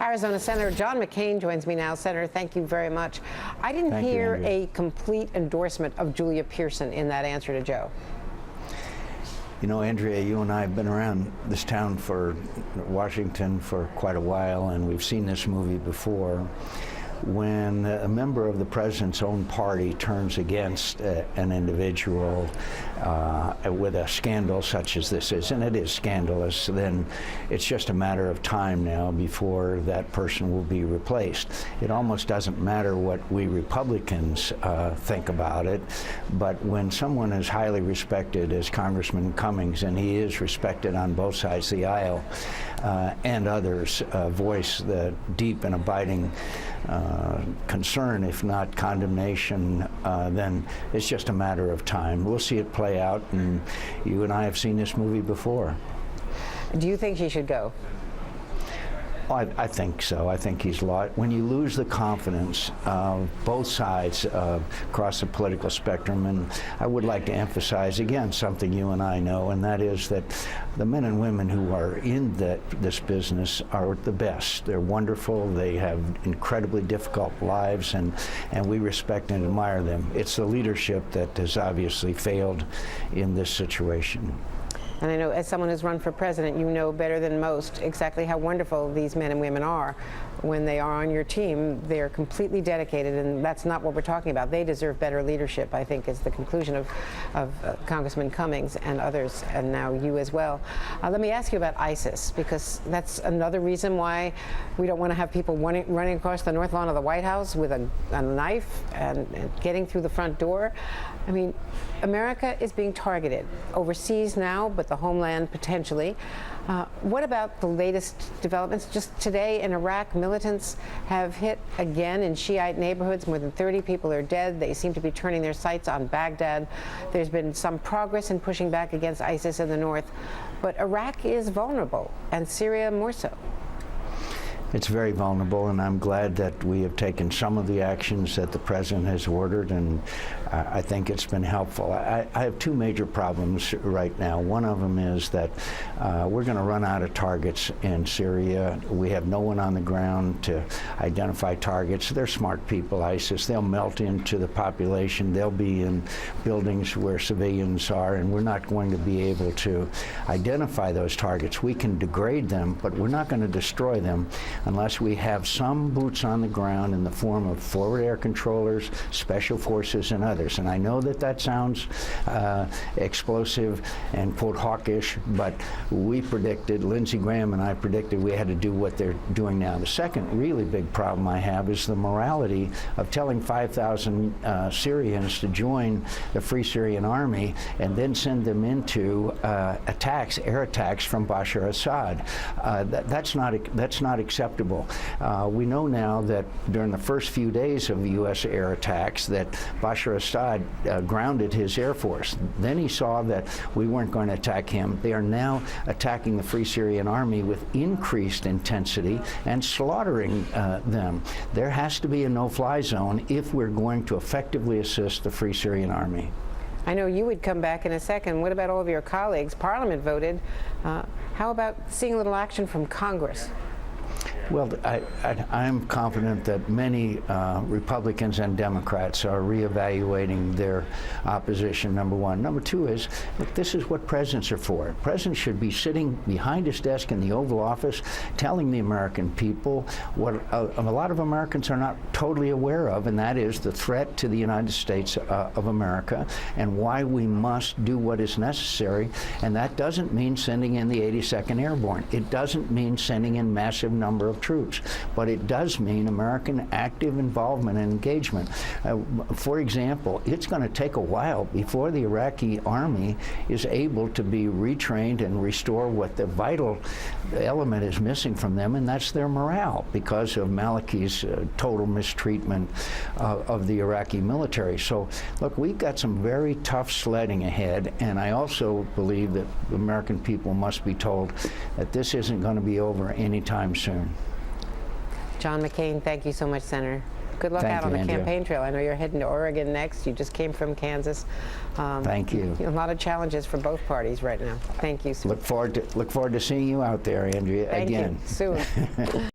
Arizona Senator John McCain joins me now. Senator, thank you very much. I didn't hear a complete endorsement of Julia Pearson in that answer to Joe. You know, Andrea, you and I have been around this town for Washington for quite a while, and we've seen this movie before. When a member of the president's own party turns against an individual with a scandal such as this is, and it is scandalous, then it's just a matter of time now before that person will be replaced. It almost doesn't matter what we Republicans think about it, but when someone is highly respected as Congressman Cummings, and he is respected on both sides of the aisle, and others voice the deep and abiding concern, if not condemnation, then it's just a matter of time. We'll see it play out, and you and I have seen this movie before. Do you think she should go? I think so. I think he's lost. When you lose the confidence of both sides across the political spectrum, and I would like to emphasize again something you and I know, and that is that the men and women who are in this business are the best. They're wonderful. They have incredibly difficult lives, and we respect and admire them. It's the leadership that has obviously failed in this situation. And I know, as someone who's run for president, you know better than most exactly how wonderful these men and women are. When they are on your team, they're completely dedicated, and that's not what we're talking about. They deserve better leadership, I think, is the conclusion of Congressman Cummings and others, and now you as well. Let me ask you about ISIS, because that's another reason why we don't want to have people running across the north lawn of the White House with a knife and getting through the front door. I mean, America is being targeted overseas now, but the homeland potentially. What about the latest developments? Just today in Iraq, militants have hit again in Shiite neighborhoods. More than 30 people are dead. They seem to be turning their sights on Baghdad. There's been some progress in pushing back against ISIS in the north, but Iraq is vulnerable, and Syria more so. It's very vulnerable, and I'm glad that we have taken some of the actions that the president has ordered, and I think it's been helpful. I have two major problems right now. One of them is that we're going to run out of targets in Syria. We have no one on the ground to identify targets. They're smart people, ISIS. They'll melt into the population. They'll be in buildings where civilians are, and we're not going to be able to identify those targets. We can degrade them, but we're not going to destroy them unless we have some boots on the ground in the form of forward air controllers, special forces, and others. And I know that that sounds explosive and, quote, hawkish, but we predicted, Lindsey Graham and I predicted we had to do what they're doing now. The second really big problem I have is the morality of telling 5,000 Syrians to join the Free Syrian Army and then send them into attacks, air attacks from Bashar Assad. That's not acceptable. We know now that during the first few days of U.S. air attacks that Bashar Assad grounded his air force. Then he saw that we weren't going to attack him. They are now attacking the Free Syrian Army with increased intensity and slaughtering them. There has to be a no-fly zone if we're going to effectively assist the Free Syrian Army. I know you would come back in a second. What about all of your colleagues? Parliament voted. How about seeing a little action from Congress? Well, I'm confident that many Republicans and Democrats are reevaluating their opposition, number one. Number two is, look, this is what presidents are for. Presidents should be sitting behind his desk in the Oval Office telling the American people what a lot of Americans are not totally aware of, and that is the threat to the United States of America and why we must do what is necessary. And that doesn't mean sending in the 82nd Airborne. It doesn't mean sending in massive number of troops, but it does mean American active involvement and engagement. For example, it's going to take a while before the Iraqi army is able to be retrained and restore what the vital element is missing from them, and that's their morale because of Maliki's total mistreatment of the Iraqi military. So, look, we've got some very tough sledding ahead, and I also believe that the American people must be told that this isn't going to be over anytime soon. John McCain, thank you so much, Senator. Good luck out on the campaign trail. I know you're heading to Oregon next. You just came from Kansas. Thank you. A lot of challenges for both parties right now. Thank you. Look forward to seeing you out there, Andrea, again. Thank you. Soon.